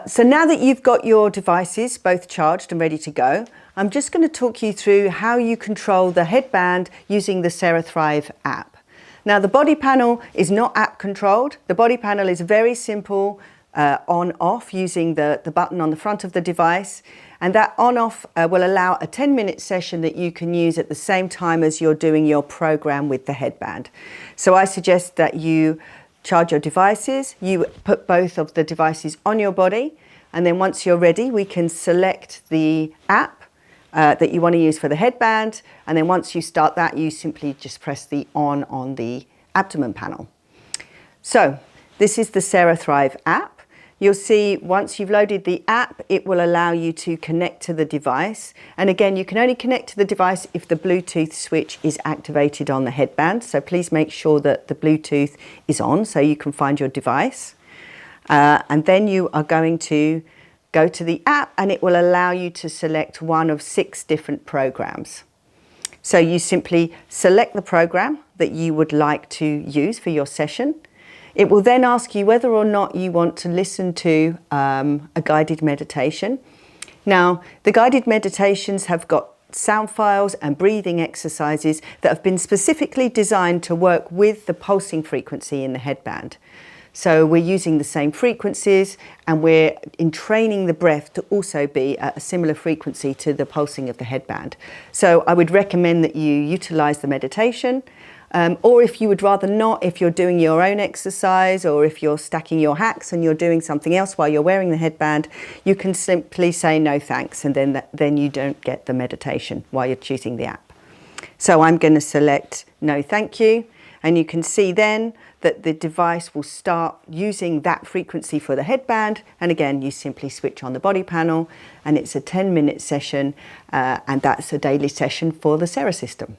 So now that you've got your devices both charged and ready to go, I'm just going to talk you through how you control the headband using the CERA Thrive app. Now the body panel is not app controlled. The body panel is very simple on-off using the button on the front of the device, and that on-off will allow a 10-minute session that you can use at the same time as you're doing your program with the headband. So I suggest that you charge your devices, you put both of the devices on your body, and then once you're ready, we can select the app that you want to use for the headband, and then once you start that, you simply just press the on the abdomen panel. So this is the CERA Thrive app. You'll see once you've loaded the app, it will allow you to connect to the device. And again, you can only connect to the device if the Bluetooth switch is activated on the headband. So please make sure that the Bluetooth is on so you can find your device. And then you are going to go to the app and it will allow you to select one of 6 different programs. So you simply select the program that you would like to use for your session. It will then ask you whether or not you want to listen to a guided meditation. Now, the guided meditations have got sound files and breathing exercises that have been specifically designed to work with the pulsing frequency in the headband. So we're using the same frequencies and we're training the breath to also be at a similar frequency to the pulsing of the headband. So I would recommend that you utilize the meditation. Or if you would rather not, if you're doing your own exercise or if you're stacking your hacks and you're doing something else while you're wearing the headband, you can simply say no thanks, and then you don't get the meditation while you're choosing the app. So I'm going to select no thank you, and you can see then that the device will start using that frequency for the headband, and again you simply switch on the body panel and it's a 10-minute session, and that's a daily session for the CERA system.